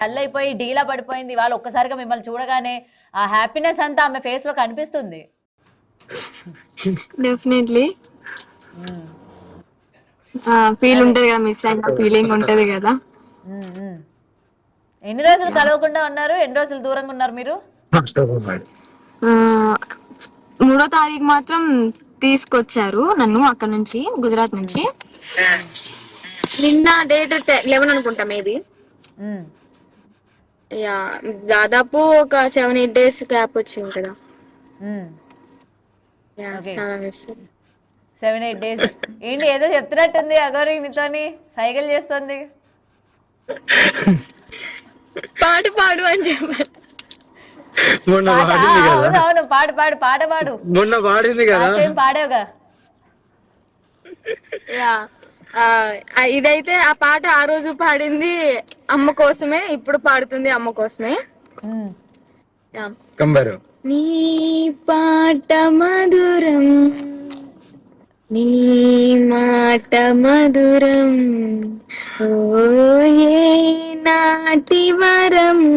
Dull అయిపోయి డీలా పడిపోయింది. వాళ్ళు ఒక్కసారిగా మిమ్మల్ని చూడగానే ఆ హ్యాపీనెస్ అంతా ఆమె ఫేస్ లో కనిపిస్తుంది. డెఫినెట్లీ ఫీల్ ఉంటది కదా, మిస్ అయిన ఫీలింగ్ ఉంటది కదా. ఎన్ని రోజులు కలవకుండా ఉన్నారు? ఎన్ని రోజులు దూరంగా ఉన్నారు మీరు? 3వ తారీఖు మాత్రం తీసుకొచ్చారు నన్ను అక్కడ నుంచి, గుజరాత్ నుంచి. నిన్న డేట్ 11 అనుకుంటా మేబీ. యా, దాదాపు ఒక 7-8 days గ్యాప్ వచ్చింది కదా. చాలా మిస్. 7-8 days ఏంటి ఏదో చెప్తున్నట్టుంది అగౌరి మీతోని, సైకిల్ చేస్తుంది. పాట పాడు అని చెప్పారు. అవును పాడు పాడు పాట పాడు. మొన్న పాడింది కదా, పాడావుగా. యా, ఇదైతే ఆ పాట ఆ రోజు పాడింది అమ్మ కోసమే, ఇప్పుడు పాడుతుంది అమ్మ కోసమే. నీ పాట మధురం, నీ మాట మధురం, ఓ ఏ నాటి వరము,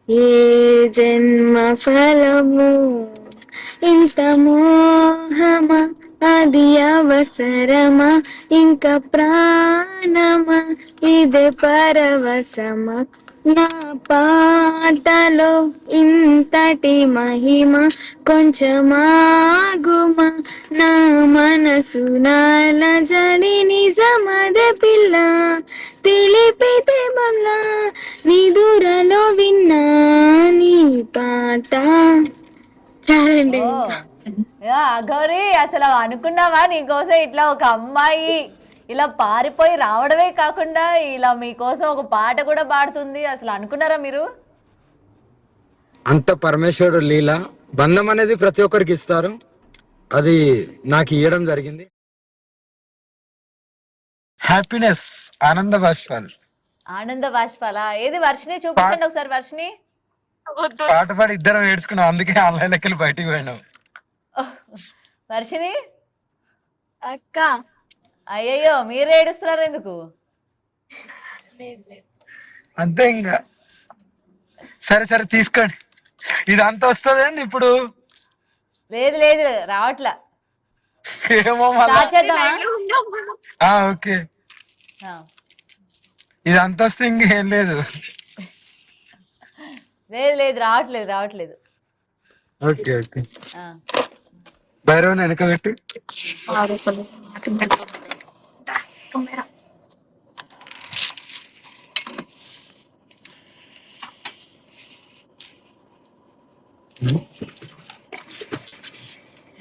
ఏ జన్మ ఫలము, ఇంత మోహమా అది అవసరమా, ఇంకా ప్రాణమా ఇదే పరవశమా, నా పాటలో ఇంతటి మహిమ, కొంచెమాగుమా నా మనసు నాల జడి, నిజమదే పిల్ల తెలిపితే మళ్ళా నిదురలో విన్నా నీ పాట. చాలండి. గౌరీ, అసలు అనుకున్నావా నీకోసం ఇట్లా ఒక అమ్మాయి ఇలా పారిపోయి రావడమే కాకుండా ఇలా మీకోసం ఒక పాట కూడా పాడుతుంది? అసలు అనుకున్నారా మీరు? అంత పరమేశ్వరుడు లీల. బంధం అనేది ప్రతి ఒక్కరికి ఇస్తారు, అది నాకు ఇవ్వడం జరిగింది. హ్యాపీనెస్, ఆనంద బాష్పాలు. ఆనంద బాష్పాలా? ఏది వర్షిని చూపించండి ఒకసారి. వర్షిని పాట పాడి ఇద్దరం ఏడ్చుకున్నాం, అందుకే ఆన్లైన్ లెక్కలు బయటికి పోయినాం. వర్షిని అక్క, అయ్యయ్యో మీరు ఏడుస్తున్నారు ఎందుకు? అంతే ఇంకా. సరే సరే తీసుకోండి, ఇదంతా వస్తుంది ఇప్పుడు. లేదు లేదు రావట్లా. ఏమో ఓకే, ఇదంతా వస్తే ఇంకేం లేదు. లేదు లేదు రావట్లేదు రావట్లేదు. ఓకే ఓకే, భైరవన్ వెనక పెట్టి.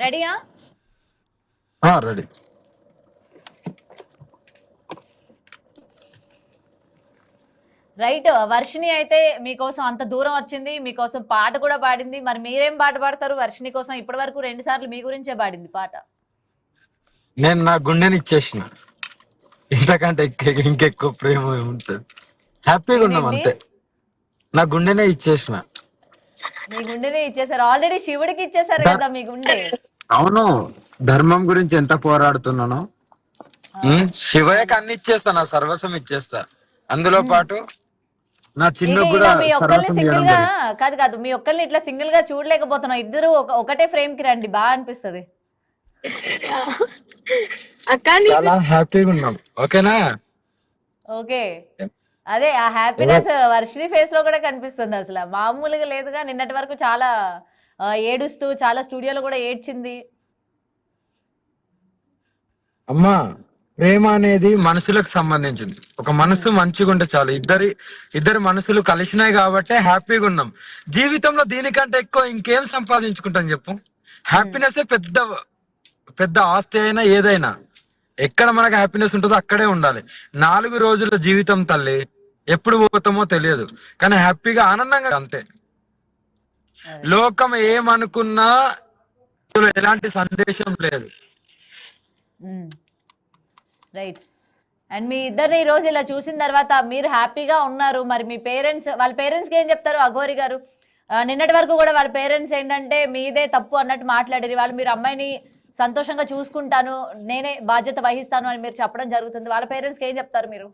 రెడీయా? రెడీ. రైట్. వర్షిని అయితే మీకోసం అంత దూరం వచ్చింది, మీకోసం పాట కూడా పాడింది. మరి మీరేం పాట పాడతారు వర్షిని కోసం? ఇప్పటి వరకు 2 సార్లు మీ గురించే పాడింది పాట. నేను నా గుండెని ఇచ్చేసిన, ఇంతకంటే ఇంకెక్కువ ప్రేమ ఏముంటది? హ్యాపీగా ఉన్నాం అంతే, నా గుండెనే ఇచ్చేసిన. మీ గుండెనే ఇచ్చేసారు ఆల్రెడీ, శివుడికి ఇచ్చేసారు కదా మీ గుండె. అవును, ధర్మం గురించి ఎంత పోరాడుతున్నానో, శివయ్యకి అన్ని ఇచ్చేస్తా, నా సర్వస్వం ఇచ్చేస్తా. అందులో పాటు నా చిన్న కూడా మీ ఒక్కరిని సింగిల్ గా కాదు కాదు, మీ ఒక్కరిని ఇట్లా సింగిల్ గా చూడలేకపోతున్నాం. ఇద్దరు ఒకటే ఫ్రేమ్ కి రండి, బాగా అనిపిస్తుంది. చాలా హ్యాపీగా ఉన్నాం. ఓకేనా? ఓకే, అదే ఆ హ్యాపీనెస్ వర్షిని ఫేస్ లో కూడా కనిపిస్తుంది. అసలు మామూలుగా లేదుగా. నిన్నటి వరకు చాలా ఏడుస్తూ, చాలా స్టూడియోలో కూడా ఏడ్చింది. అమ్మా, ప్రేమ అనేది మనసులకు సంబంధించింది. ఒక మనసు మంచిగా ఉంటే చాలు. ఇద్దరు మనసులు కలిసినాయి కాబట్టి హ్యాపీగా ఉన్నాం. జీవితంలో దీనికంటే ఎక్కువ ఇంకేం సంపాదించుకుంటాం చెప్పు? హ్యాపీనెస్ పెద్ద పెద్ద ఆస్తి అయినా ఏదైనా, ఎక్కడ మనకు హ్యాపీనెస్ ఉంటుందో అక్కడే ఉండాలి. 4 రోజుల జీవితం తల్లి, ఎప్పుడు పోతామో తెలియదు, కానీ హ్యాపీగా ఆనందంగా అంతే. లోకం ఏమనుకున్నా ఎలాంటి సందేశం లేదు. రైట్. అండ్ మీ ఇద్దరిని ఈ రోజు ఇలా చూసిన తర్వాత మీరు హ్యాపీగా ఉన్నారు. మరి మీ పేరెంట్స్, వాళ్ళ పేరెంట్స్కి ఏం చెప్తారు అఘోరి గారు? నిన్నటి వరకు కూడా వాళ్ళ పేరెంట్స్ ఏంటంటే మీదే తప్పు అన్నట్టు మాట్లాడారు. వాళ్ళు మీరు అమ్మాయిని సంతోషంగా చూసుకుంటాను, నేనే బాధ్యత వహిస్తాను అని మీరు చెప్పడం జరుగుతుంది. వాళ్ళ పేరెంట్స్కి ఏం చెప్తారు మీరు?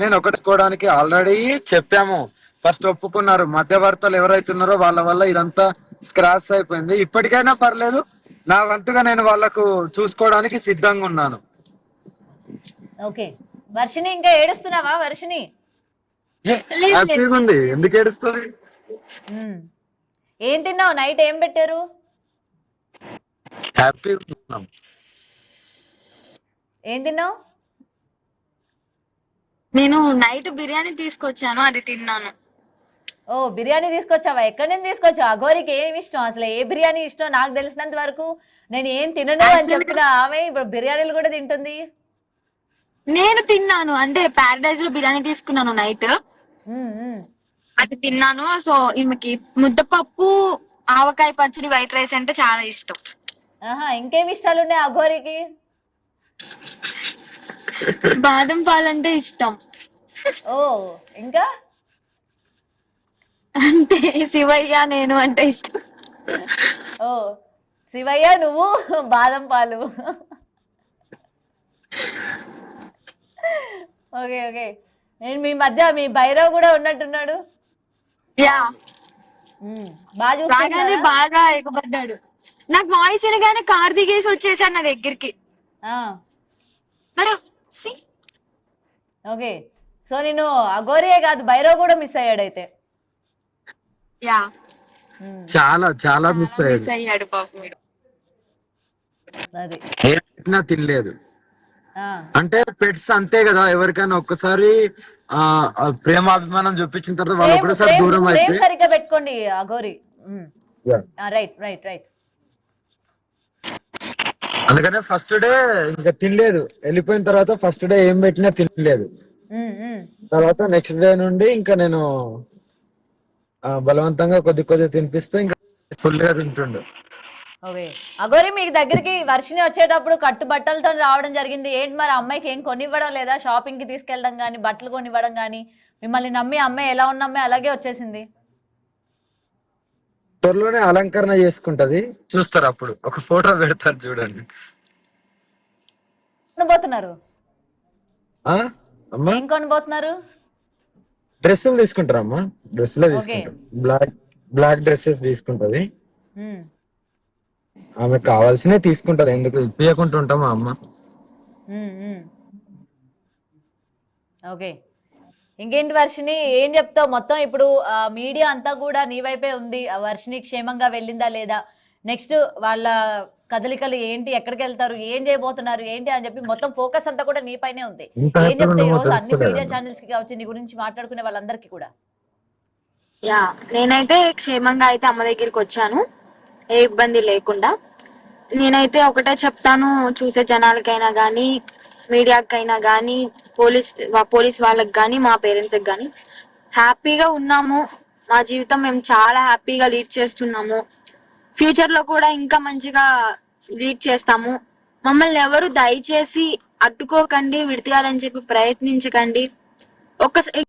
నేను ఒకటికోవడానికి ఆల్రెడీ చెప్పాము. ఫస్ట్ ఒప్పుకున్నారు. మధ్యవర్తలు ఎవరైతున్నారో వాళ్ళ వల్ల ఇదంతా స్క్రాచ్ అయిపోయింది. ఇప్పటికైనా పర్లేదు, నా వంతుగా నేను వాళ్ళకు చూసుకోవడానికి సిద్ధంగా ఉన్నాను. ఓకే. వర్షిని ఇంకా ఏడుస్తున్నావా వర్షిని? లేదు. హ్యాపీగా ఉంది, ఎందుకు ఏడుస్తుంది? ఉమ్. ఏం తిన్నావు? నైట్ ఏం పెట్టారు? హ్యాపీగా ఉన్నాం. ఏం తిన్నావు? నేను నైట్ బిర్యానీ తీసుకొచ్చాను, అది తిన్నాను. ఓ, బిర్యానీ తీసుకొచ్చావా? ఎక్కడి నుంచి తీసుకొచ్చావు? అఘోరికి ఏమి ఇష్టం అసలు? ఏ బిర్యానీ ఇష్టం? నాకు తెలిసినంత వరకు నేను ఏం తినను అని చెప్పిన ఆమె ఇప్పుడు బిర్యానీలు కూడా తింటుంది. నేను తిన్నాను, అంటే ప్యారడైజ్ లో బిర్యానీ తీసుకున్నాను నైట్, ఉమ్, ఉమ్. అది తిన్నాను. సో ఈమెకి ముద్దపప్పు, ఆవకాయ పచ్చడి, వైట్ రైస్ అంటే చాలా ఇష్టం. ఆహా, ఇంకేమి ఇష్టాలు ఉన్నాయి అఘోరికి? బాదం పాలంటే ఇష్టం. ఓ, ఇంకా? అంటే శివయ్య నేను అంటే ఇష్టం. ఓ, శివయ్య నువ్వు బాదం పాలు. Okay okay. నేను మీ మధ్య మీ భైరవ్ కూడా ఉన్నట్టున్నాడు. యా, బాగా బాగానే చూస్తున్నారా? బాగా ఎగబడ్డాడు. నాకు వాయిస్ వినగానే కార్ దిగేసి వచ్చేసాడు నా దగ్గరికి. ఆ, మరి see? ఓకే. సో నేను అఘోరియే కాదు, భైరవ్ కూడా మిస్ అయ్యాడు అయితే. యా, చాలా చాలా మిస్ మిస్ అయ్యాడు. అయ్యాడు పాపం వీడు. అది. ఏం పెట్టినా తినలేదు. ఆ, అంటే పెట్స్ అంతే కదా, ఎవరికైనా ఒక్కసారి ప్రేమాభిమానం చూపించిన తర్వాత వాళ్ళు ఫ్రేమ్ ఒకటేసారి ఫ్రేమ్ దూరం ఫ్రేమ్ అయితే. సరిగ్గా పెట్టుకోండి Aghori. Yeah. Right right right. అందుకనే ఫస్ట్ డే ఇంకా తినలేదు. వెళ్ళిపోయిన తర్వాత ఫస్ట్ డే ఏం పెట్టినా తినలేదు. తర్వాత నెక్స్ట్ డే నుండి ఇంకా నేను బలవంతంగా కొద్ది కొద్ది తినిపిస్తే ఇంకా ఫుల్ గా తింటుండు. ఓకే. అఘోరి మీకు దగ్గరికి వర్షిని వచ్చేటప్పుడు కట్టు బట్టలతో రావడం జరిగింది. ఏంటి మరి అమ్మాయికి ఏం కొనివ్వడం లేదా? షాపింగ్ కి తీసుకెళ్ళడం కానీ, బట్టలు కొనివ్వడం కానీ, మిమ్మల్ని నమ్మి అమ్మాయి ఎలా ఉన్న అమ్మాయి అలాగే వచ్చేసింది. త్వరలోనే అలంకరణ చేసుకుంటది, చూస్తారు. అప్పుడు ఒక ఫోటో పెడతారు చూడండి. కొనబోతున్నారు? ఆ అమ్మా, ఏం కొనబోతున్నారు? డ్రెస్సులు తీసుకుంటారమ్మా, డ్రెస్సులే ఓకే. తీసుకుంటారు. బ్లాక్ బ్లాక్ డ్రెస్సెస్ తీసుకుంటది. ఉమ్, ఆమె కావాల్సినవి తీసుకుంటది, ఎందుకు ఇప్పియకుండా ఉంటామా అమ్మ. ఉమ్, ఉమ్. ఓకే. ఇంకేంటి వర్షిని, ఏం చెప్తావు? మొత్తం ఇప్పుడు మీడియా అంతా కూడా నీ వైపే ఉంది. ఆ వర్షిని క్షేమంగా వెళ్ళిందా లేదా, నెక్స్ట్ వాళ్ళ కదలికలు ఏంటి, ఎక్కడికి వెళ్తారు, ఏం చేయబోతున్నారు ఏంటి అని చెప్పి మొత్తం ఫోకస్ అంతా కూడా నీ పైనే ఉంది. ఇంత ఏం హ్యాపీగా చెప్తావు ఈ ఉన్నామో రోజు అన్ని మీడియా తెలుస్తలేదమ్మా. ఛానల్స్ కి కావచ్చు, నీ గురించి మాట్లాడుకునే వాళ్ళందరికీ కూడా? యా, నేనైతే క్షేమంగా అయితే అమ్మ దగ్గరికి వచ్చాను, ఏ ఇబ్బంది లేకుండా. నేనైతే ఒకటే చెప్తాను, చూసే జనాలకైనా గానీ, మీడియాకైనా గానీ, పోలీస్ వాళ్ళకి గానీ, మా పేరెంట్స్కి గానీ, హ్యాపీగా ఉన్నాము. మా జీవితం మేము చాలా హ్యాపీగా లీడ్ చేస్తున్నాము. ఫ్యూచర్ లో కూడా ఇంకా మంచిగా లీడ్ చేస్తాము. మమ్మల్ని ఎవరు దయచేసి అడ్డుకోకండి, విడతీయాలని చెప్పి ప్రయత్నించకండి.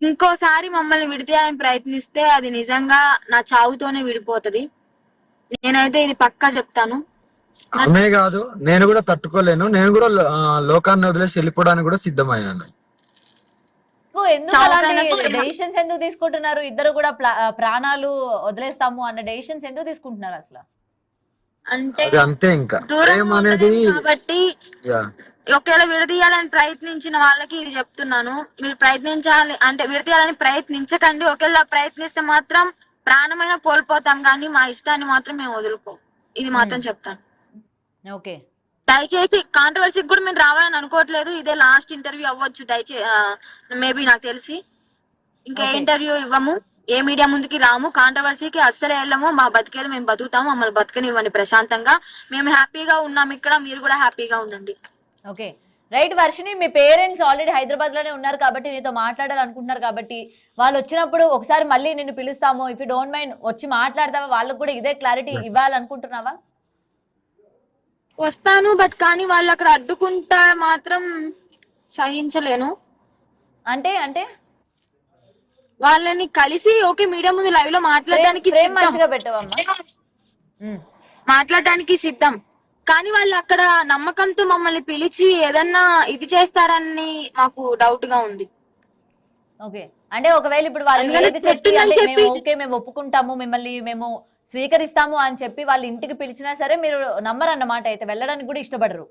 ఇంకోసారి మమ్మల్ని విడతీయాలని ప్రయత్నిస్తే అది నిజంగా నా చావుతోనే విడిపోతది. నేనైతే ఇది పక్కా చెప్తాను. ఆమె కాదు, నేను కూడా తట్టుకోలేను. నేను కూడా లోకాన్ని వదిలేసి వెళ్ళిపోవడానికి కూడా సిద్ధమయ్యాను. ఎందుకు అలాంటి డెసిషన్స్ ఎందుకు తీసుకుంటున్నారు? ఇద్దరు కూడా ప్రాణాలు వదిలేస్తాము అన్న డెసిషన్స్ ఎందుకు తీసుకుంటున్నారు అసలు? అంటే అది అంతే, ఇంకా దూరం ప్రేమ అనేది. కాబట్టి ఒకవేళ విడదీయాలని ప్రయత్నించిన వాళ్ళకి ఇది చెప్తున్నాను, మీరు ప్రయత్నించాలి అంటే విడదీయాలని ప్రయత్నించకండి. ఒకవేళ ప్రయత్నిస్తే మాత్రం ప్రాణమైన కోల్పోతాం, కానీ మా ఇష్టాన్ని మాత్రం మేము వదులుకోం. ఇది మాత్రం చెప్తాను. ఓకే. దయచేసి కాంట్రవర్సీకి కూడా మేము రావాలని అనుకోవట్లేదు. ఇదే లాస్ట్ ఇంటర్వ్యూ అవ్వచ్చు, దయచేసి మేబీ నాకు తెలిసి ఇంకా ఇంటర్వ్యూ ఇవ్వము, ఏ మీడియా ముందుకి రాము, కాంట్రవర్సీకి అస్సలే వెళ్ళము. మా బతికేది మేము బతుకుతాము, మమ్మల్ని బతకనివ్వండి ప్రశాంతంగా. మేము హ్యాపీగా ఉన్నాం ఇక్కడ, మీరు కూడా హ్యాపీగా ఉండండి. Okay right. వర్షిని, మీ పేరెంట్స్ ఆల్రెడీ హైదరాబాద్ లోనే ఉన్నారు కాబట్టి, నీతో మాట్లాడాలనుకుంటున్నారు కాబట్టి, వాళ్ళు వచ్చినప్పుడు ఒకసారి మళ్ళీ నిన్ను పిలుస్తాము, ఇఫ్ యూ డోంట్ మైండ్ వచ్చి మాట్లాడతావా? వాళ్ళకు కూడా ఇదే క్లారిటీ ఇవ్వాలనుకుంటున్నావా? వస్తాను, బట్ కానీ వాళ్ళు అక్కడ అడ్డుకుంటా మాత్రం సహించలేను. అంటే అంటే వాళ్ళని కలిసి ఓకే మీడియా ముందు లైవ్ లో మాట్లాడడానికి మంచిగా పెట్టవమ్మా. మాట్లాడడానికి సిద్ధం, కానీ వాళ్ళు అక్కడ నమ్మకంతో మమ్మల్ని పిలిచి ఏదన్నా ఇది చేస్తారని మాకు డౌట్ గా ఉంది. ఓకే. అంటే ఒకవేళ ఇప్పుడు వాళ్ళు అందుకని ఏది చెప్పి చెప్పిందని అంటే మేము చెప్పి ఓకే మేము ఒప్పుకుంటాము మిమ్మల్ని మేము స్వీకరిస్తాము అని చెప్పి వాళ్ళ ఇంటికి పిలిచినా సరే మీరు నమ్మరన్నమాట, అయితే వెళ్ళడానికి కూడా ఇష్టపడరు.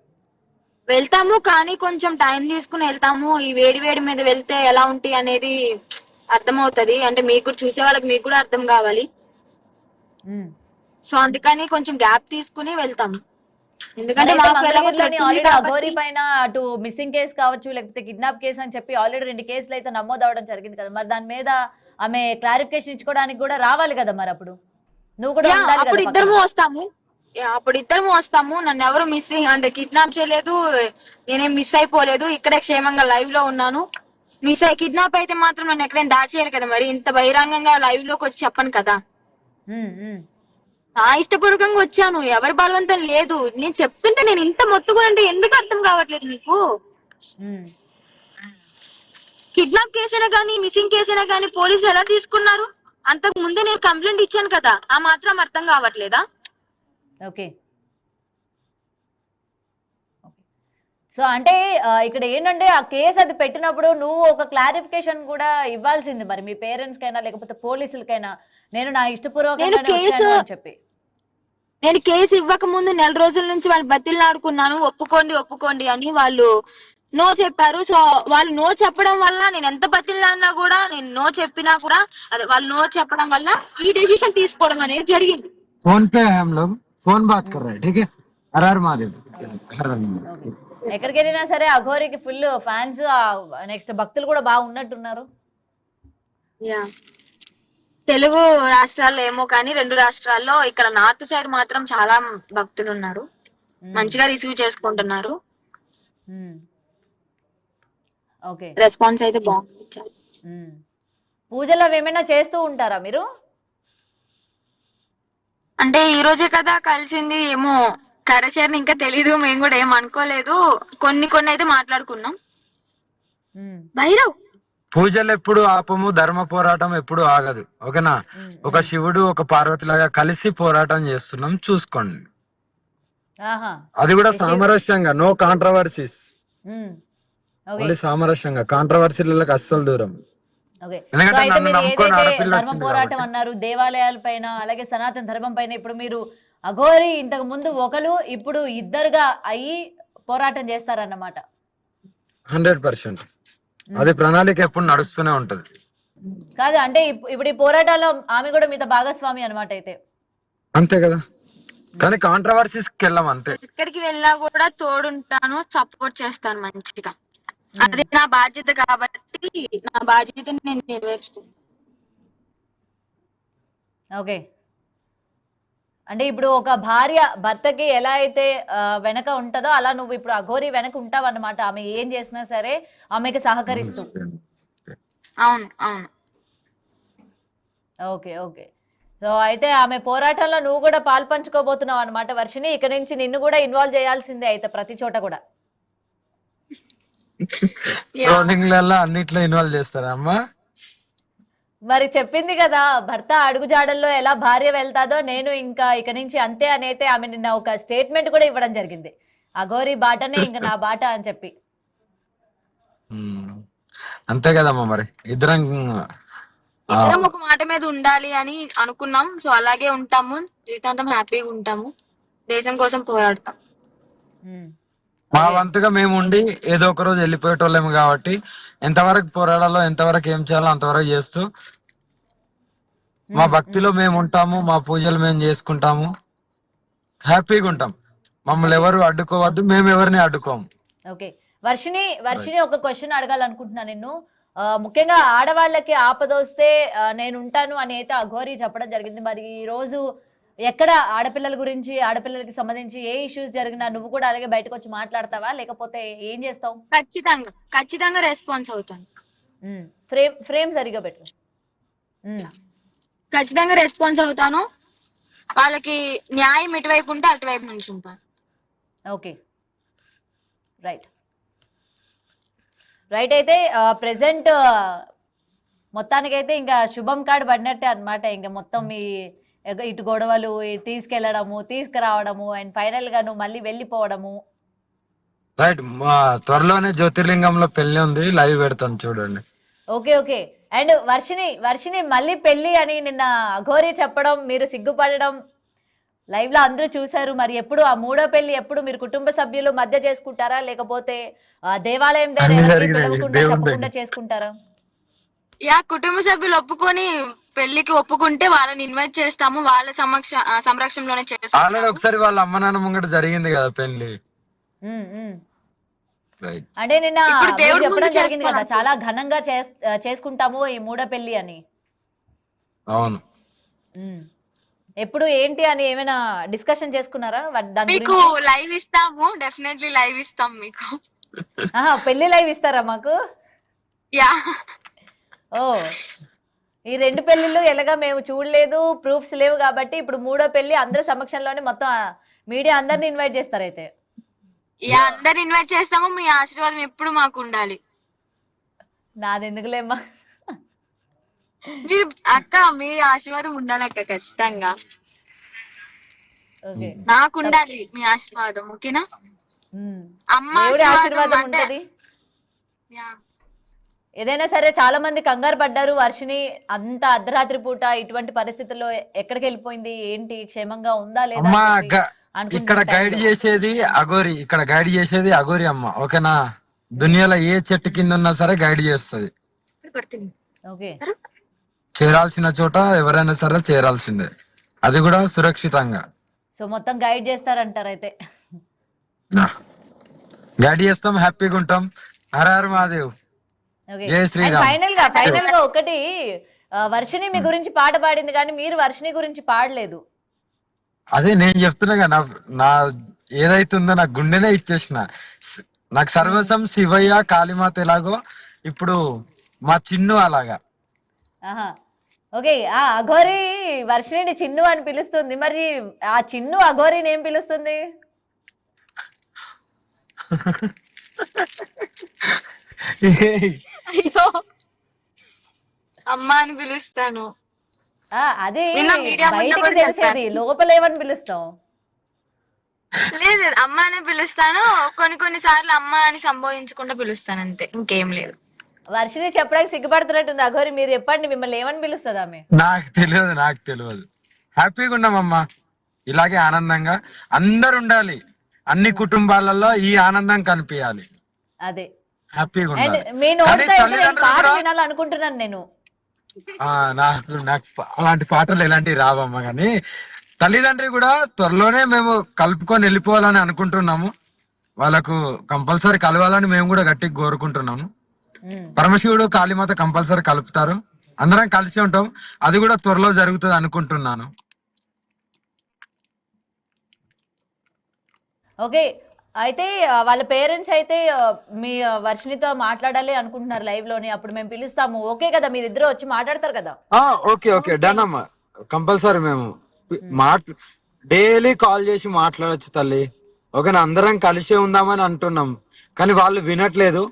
వెళ్తాము, కానీ కొంచెం టైం తీసుకుని వెళ్తాము. ఈ వేడి వేడి మీద వెళ్తే ఎలా ఉంటాయి అనేది అర్థమవుతది. అంటే మీకు కూడా చూసే వాళ్ళకి మీకు కూడా అర్థం కావాలి. ఉమ్. సో అందుకని కొంచెం గ్యాప్ తీసుకుని వెళ్తాము. ఎందుకంటే మరైతే మాకు ఎలాగో మంగళగిరిలోని థ్రెట్ ఉంది ఆల్రెడీ అఘోరి కాబట్టి. పైన అటు మిస్సింగ్ కేసు కావచ్చు లేకపోతే కిడ్నాప్ కేసు అని చెప్పి ఆల్రెడీ 2 కేసులు అయితే నమోదు అవడం జరిగింది కదా, మరి దాని మీద ఆమె క్లారిఫికేషన్ ఇచ్చుకోవడానికి కూడా రావాలి కదా మరి అప్పుడు నువ్వు కూడా యా, ఉండాలి అప్పుడు కదా ఇద్దరము పక్కన. వస్తాము. యా, అప్పుడు ఇద్దరము వస్తాము. నన్ను ఎవరు అంటే కిడ్నాప్ చేయలేదు, నేనేం మిస్ అయిపోలేదు. ఇక్కడే క్షేమంగా లైవ్ లో ఉన్నాను. కిడ్నాప్ అయితే మాత్రం నన్ను ఎక్కడైనా దాచేయాలి కదా, మరి ఇంత బహిరంగంగా లైవ్ లోకి వచ్చి చెప్పను కదా. ఉమ్, ఉమ్, ఇష్టపూర్వకంగా వచ్చాను, ఎవరి బలవంతం లేదు. నేను చెప్తుంటే నేను ఇంత మొత్తుకుని అంటే ఎందుకు అర్థం కావట్లేదు మీకు? ఉమ్. కిడ్నాప్ కేసైనా కానీ మిస్సింగ్ కేసైనా కానీ పోలీసులు ఎలా తీసుకున్నారు? అంతకు ముందే నేను కంప్లైంట్ ఇచ్చాను కదా, ఆ మాత్రం అర్థం కావట్లేదా? ఓకే. సో అంటే ఇక్కడ ఏంటంటే ఆ కేసు అది పెట్టినప్పుడు నువ్వు ఒక క్లారిఫికేషన్ కూడా ఇవ్వాల్సింది మరి మీ పేరెంట్స్ కైనా లేకపోతే పోలీసులకైనా, నేను నా ఇష్టపూర్వకంగానే వచ్చాను అని చెప్పి. నేను కేసు ఇవ్వక ముందు 4 రోజుల నుంచి వాళ్ళు బతిలాడుకున్నాను, ఒప్పుకోండి ఒప్పుకోండి అని. వాళ్ళు నో చెప్పారు. సో వాళ్ళు నో చెప్పడం వల్ల నేను ఎంత బతిలాడినా కూడా, నేను నో చెప్పినా కూడా, అదే వాళ్ళు నో చెప్పడం వల్ల ఈ డెసిషన్ తీసుకోవడం అనేది జరిగింది. फोन पे है हम लोग, फोन बात कर रहे हैं, ठीक है। हर हर महादेव, हर हर महादेव। ఓకే. ఎక్కడికి వెళ్ళినా సరే అఘోరికి ఫుల్ ఫ్యాన్స్, నెక్స్ట్ భక్తులు కూడా బాగా ఉన్నట్టున్నారు. యా, తెలుగు రాష్ట్రాల్లో ఏమో కానీ 2 రాష్ట్రాల్లో ఇక్కడ నార్త్ సైడ్ మాత్రం చాలా భక్తులు ఉన్నారు. మంచిగా రిసీవ్ చేసుకుంటున్నారు. ఉమ్. ఓకే. రెస్పాన్స్ అయితే బాగుంది. ఉమ్. పూజలు అవి ఏమైనా చేస్తూ ఉంటారా మీరు? అంటే ఈ రోజే కదా కలిసింది, ఏమో కరచేరని ఇంకా తెలీదు. మేము కూడా ఏం అనుకోలేదు. కొన్ని కొన్ని అయితే మాట్లాడుకున్నాం. ఉమ్. భైరవ్ పూజలు ఎప్పుడు ఆపము, ధర్మ పోరాటం ఎప్పుడు ఆగదు, ఓకేనా. ఒక శివుడు ఒక పార్వతి లాగా కలిసి పోరాటం చేస్తున్నాం, చూసుకోండి. ఆహా. అది కూడా సామరస్యంగా, నో కాంట్రవర్సీస్, ఉమ్. ఓకే. ఓన్లీ సామరస్యంగా. కాంట్రవర్సీలకు అస్సలు దూరం. ఓకే. సో ఎందుకంటే అయితే నన్ను మీరు నమ్ముకొని ఏదైతే ఆడపిల్ల ధర్మ వచ్చింది పోరాటం కాబట్టి. అన్నారు దేవాలయాల పైన అలాగే సనాతన ధర్మం పైన, ఇప్పుడు మీరు అఘోరి ఇంతకు ముందు ఒకరు ఇప్పుడు ఇద్దరుగా అయ్యి పోరాటం చేస్తారన్నమాట. 100% అది ప్రణాళిక ఎప్పుడు నడుస్తూనే ఉంటది. కాదు అంటే ఇప్పుడు ఈ పోరాటాల్లో ఆమె కూడా మీతో భాగస్వామి అనమాట అయితే. అంతే కదా, కానీ కాంట్రవర్సీస్ కి వెళ్ళాం అంతే. ఎక్కడికి వెళ్ళినా కూడా తోడుంటాను, సపోర్ట్ చేస్తాను మంచిగా. అది నా బాధ్యత కాబట్టి నా బాధ్యతని నేను నెరవేర్చుకుంటాను. ఓకే. అంటే ఇప్పుడు ఒక భార్య భర్తకి ఎలా అయితే వెనక ఉంటుందో అలా నువ్వు ఇప్పుడు అఘోరి వెనక ఉంటావు అన్నమాట, ఆమె ఏం చేసినా సరే ఆమెకి సహకరిస్తూ. అవును అవును. ఓకే. ఓకే. సో అయితే ఆమె పోరాటంలో నువ్వు కూడా పాలు పంచుకోబోతున్నావు అనమాట వర్షిని. ఇక నుంచి నిన్ను కూడా ఇన్వాల్వ్ చేయాల్సిందే అయితే ప్రతి చోట కూడా. ట్రోలింగ్లలో అన్నిట్లో ఇన్వాల్వ్ చేస్తారా అమ్మా? మరి చెప్పింది కదా భర్త అడుగుజాడల్లో ఎలా భార్య వెళ్తాదో నేను ఇంకా ఇక నుంచి అంతే అని అయితే ఆమె నిన్న ఒక స్టేట్మెంట్ కూడా ఇవ్వడం జరిగింది, అఘోరి బాటనే ఇంకా నా బాట అని చెప్పి. అంతే కదమ్మా, మరి ఇద్దరం ఒక మాట మీద ఉండాలి అని అనుకున్నాం. సో అలాగే ఉంటాము, జీవితాంతం హ్యాపీగా ఉంటాము, దేశం కోసం పోరాడతాం. మా వంతుగా మేము ఉండి ఏదో ఒక రోజు వెళ్ళిపోయేటోళ్ళము కాబట్టి ఎంతవరకు పోరాడాలో, ఎంతవరకు ఏం చేయాలో అంతవరకు చేస్తూ మా భక్తిలో మేము ఉంటాము, మా పూజలు మేము చేసుకుంటాము, హ్యాపీగా ఉంటాం. మమ్మల్ని ఎవరు అడ్డుకోవద్దు, మేము ఎవరిని అడ్డుకోము. ఓకే. వర్షిని ఒక క్వశ్చన్ అడగాలనుకుంటున్నా నిన్ను. ముఖ్యంగా ఆడవాళ్ళకి ఆపదొస్తే నేను ఉంటాను అని అయితే అఘోరి చెప్పడం జరిగింది. మరి ఈ రోజు ఎక్కడ ఆడపిల్లల గురించి, ఆడపిల్లలకి సంబంధించి ఏ ఇష్యూస్ జరిగినా నువ్వు కూడా అలాగే బయటకు వచ్చి మాట్లాడతావా లేకపోతే ఏం చేస్తావు? ఖచ్చితంగా రెస్పాన్స్ అవుతాను. ఫ్రేమ్ సరిగా పెట్టు. ఖచ్చితంగా రెస్పాన్స్ అవుతాను. వాళ్ళకి న్యాయం ఎటువైపు ఉంటే అటువైపు నుంచి ఉంటాను. ఓకే. రైట్. అయితే ప్రెసెంట్ మొత్తానికైతే ఇంకా శుభం కార్డు పడినట్టే అనమాట. ఇంకా మొత్తం మీ ఇటు గొడవలు, తీసుకెళ్లడము, తీసుకురావడము, అండ్ ఫైనల్ గా నువ్వు మళ్ళీ వెళ్ళిపోవడము. రైట్. త్వరలోనే జ్యోతిర్లింగంలో పెళ్లి ఉంది, లైవ్ పెడతాను చూడండి. Okay okay. అండ్ వర్షిని మళ్ళీ పెళ్లి అని నిన్న అఘోరి చెప్పడం, మీరు సిగ్గుపడడం లైవ్ లో అందరూ చూశారు. మరి ఎప్పుడు ఆ మూడో పెళ్లి ఎప్పుడు మీరు కుటుంబ సభ్యులు మధ్య చేసుకుంటారా, లేకపోతే దేవాలయం దగ్గర అన్ని ఎవరికి జరిగినాయి పిలవకుండా దేవుని చెప్పకుండా దగ్గర. చేసుకుంటారా? యా, కుటుంబ సభ్యులు ఒప్పుకొని పెళ్లికి ఒప్పుకుంటే వాళ్ళని ఇన్వైట్ చేస్తాము, వాళ్ళ సంరక్షణలోనే ఆల్రెడీ చేసుకుంటాము. ఒకసారి వాళ్ళ అమ్మ నాన్న ముంగట జరిగింది కదా పెళ్లి. ఉమ్, ఉమ్. రైట్. అంటే నిన్న ఇప్పుడు మీరు దేవుడి ముందు చెప్పడం జరిగింది కదా, చేసుకోవాలంటే చాలా ఘనంగా చేసుకుంటాము ఈ మూడో పెళ్లి అని. అవును. ఉమ్. ఎప్పుడు ఏంటి అని ఏమైనా డిస్కషన్ చేసుకున్నారా దాని మీకు గురించి? లైవ్ ఇస్తాము, డెఫినెట్లీ లైవ్ ఇస్తాం మీకు. ఆహా, పెళ్లి లైవ్ ఇస్తారా మాకు? యా, ఓ, ఈ రెండు పెళ్లిళ్ళు ఎలాగా మేము చూడలేదు, ప్రూఫ్స్ లేవు కాబట్టి ఇప్పుడు మూడో పెళ్లి అందరి సమక్షంలోనే మొత్తం మీడియా అందరిని ఇన్వైట్ చేస్తారు అయితే. యా, అందరు ఇన్వైట్ చేస్తాము, మీ ఆశీర్వాదం ఎప్పుడు మాకు ఉండాలి. నాది ఎందుకులేమ్మా. మీరు అక్క, మీ ఆశీర్వాదం ఉండాలి అక్క, ఖచ్చితంగా ఓకే. నాకు ఉండాలి మీ ఆశీర్వాదం, ఓకేనా? ఉమ్. అమ్మ దేవుడి ఆశీర్వాదం అంటే ఉంటది. యా, ఏదైనా సరే చాలా మంది కంగారు పడ్డారు, వర్షిని అంత అర్ధరాత్రి పూట ఇటువంటి పరిస్థితుల్లో ఎక్కడికి వెళ్ళిపోయింది, ఏంటి క్షేమంగా ఉందా లేదా అమ్మ అని చెప్పి ఇక్కడ అనుకుంటున్న గైడ్ టైంలో. చేసేది అఘోరి, ఇక్కడ గైడ్ చేసేది అఘోరి అమ్మ, ఓకేనా? దునియాలో ఏ చెట్టు కింద ఉన్నా సరే గైడ్ చేస్తుంది. ఓకే. చేరాల్సిన చోట ఎవరైనా సరే చేరాల్సిందే, అది కూడా సురక్షితంగా. సో మొత్తం గైడ్ చేస్తారంటారు అయితే. గైడ్ చేస్తాం, హ్యాపీగా ఉంటాం. హర హర మహాదేవ్, ఓకే. జై అండ్ శ్రీరామ్. ఫైనల్ గా ఒకటి, వర్షిని మీ గురించి పాట పాడింది కానీ మీరు వర్షిని గురించి పాడలేదు. అదే నేను చెప్తున్నా కదా, నా ఏదైతుందో నా గుండెనే ఇచ్చేసిన. నాకు సర్వసం శివయ్య కాళీమాత ఎలాగో ఇప్పుడు మా చిన్ను అలాగా. ఆహా, ఓకే. ఆ అఘోరి వర్షిని చిన్ను అని పిలుస్తుంది, మరి ఆ చిన్ను అఘోరిని ఏం పిలుస్తుంది? అయ్యో, అమ్మ అని పిలుస్తాను. అదే నిన్న మీడియా ముందు బయటికి కూడా తెలిసేది, చెప్పాను. లోపల ఏమని పిలుస్తాం? లేదు, అమ్మ అనే పిలుస్తాను, కొన్ని సార్లు అమ్మ అని సంబోధించకుండా పిలుస్తాను, అంతే, ఇంకేం లేదు. వర్షిని చెప్పడానికి సిగ్గుపడుతున్నట్టుంది అఘోరి, మీరు చెప్పండి, మిమ్మల్ని ఏమని పిలుస్తుంది ఆమె? నాకు తెలియదు. హ్యాపీగా ఉన్నామమ్మా, ఇలాగే ఆనందంగా అందరు ఉండాలి. అన్ని కుటుంబాలలో ఈ ఆనందం కనిపించాలి, అదే. హ్యాపీగా అండ్ ఉండాలి. మీ కానీ నోటితో అయితే నేను తల్లిదండ్రులు పాట కూడా వినాలనుకుంటున్నాను నేను. నాకు అలాంటి పాటలు ఎలాంటివి రావమ్మా, కానీ తల్లిదండ్రి కూడా త్వరలోనే మేము కలుపుకొని వెళ్ళిపోవాలని అనుకుంటున్నాము. వాళ్ళకు కంపల్సరీ కలవాలని మేము కూడా గట్టిగా కోరుకుంటున్నాము. ఉమ్. పరమశివుడు కాళీమాత కంపల్సరీ కలుపుతారు, అందరం కలిసి ఉంటాం. అది కూడా త్వరలో జరుగుతుంది అనుకుంటున్నాను. ఓకే. అయితే వాళ్ళ పేరెంట్స్ అయితే మీ వర్షినితో మాట్లాడాలి అనుకుంటున్నారు లైవ్ లోని, అప్పుడు మేము పిలుస్తాము, ఓకే కదా? మీరిద్దరు వచ్చి మాట్లాడతారు కదా? ఓకే డన్ అమ్మా, కంపల్సరీ మేము డైలీ కాల్ చేసి మాట్లాడొచ్చు తల్లి, ఓకేనా? అందరం కలిసే ఉందామని అంటున్నాం, కానీ వాళ్ళు వినట్లేదు.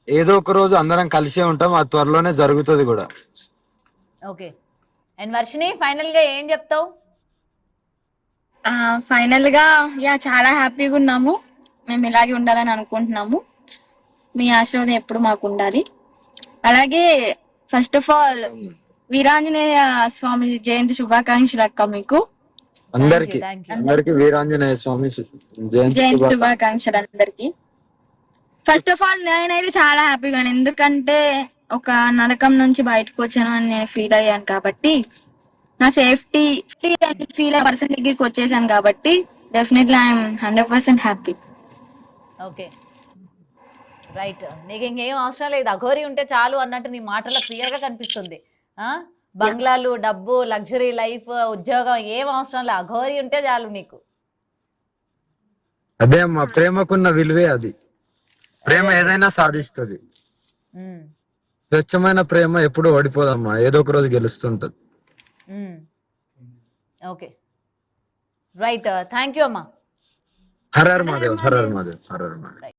ఏదో ఒక రోజు అందరం కలిసే ఉంటాం, అది త్వరలోనే జరుగుతుంది కూడా. ఓకే. అండ్ వర్షిని ఫైనల్ గా ఏం చెప్తావు? ఫైనల్ గా యా, చాలా హ్యాపీగా ఉన్నాము, మేము ఇలాగే ఉండాలని అనుకుంటున్నాము, మీ ఆశీర్వాదం ఎప్పుడు మాకు ఉండాలి. అలాగే first of all Veeranjaneya Swamy జయంతి శుభాకాంక్షలు అక్క, మీకు అందరికి థ్యాంక్ యూ. అందరికి వీరాంజనేయ స్వామి జయంతి జయంతి శుభాకాంక్షలు అందరికి. ఫస్ట్ ఆఫ్ ఆల్ నేనైతే చాలా హ్యాపీగా ఉన్నాను, ఎందుకంటే ఒక నరకం నుంచి బయటకు వచ్చాను అని నేను ఫీల్ అయ్యాను కాబట్టి, నా సేఫ్టీ ఫీల్ అయ్యే పర్సన్ దగ్గరికి వచ్చేసాను కాబట్టి definitely I'm 100% happy. Okay, right. నీకు ఇంకేం అవసరం లేదు, అఘోరి ఉంటే చాలు అన్నట్టు నీ మాటలో క్లియర్ గా కనిపిస్తుంది. బంగ్లాలు, డబ్బు, లగ్జరీ లైఫ్, ఉద్యోగం ఏం అవసరం లేదు, అఘోరి ఉంటే చాలు నీకు. అదే అమ్మా, ప్రేమకున్న విలువే అది. ప్రేమ ఏదైనా సాధిస్తుంది. స్వచ్ఛమైన ప్రేమ ఎప్పుడు ఓడిపోదమ్మా, ఏదో ఒక రోజు గెలుస్తుంటది. Okay, right. థ్యాంక్ యూ అమ్మా. హర హర మహాదేవ్, హర హర మహాదేవ్, హర హర మహాదేవ్.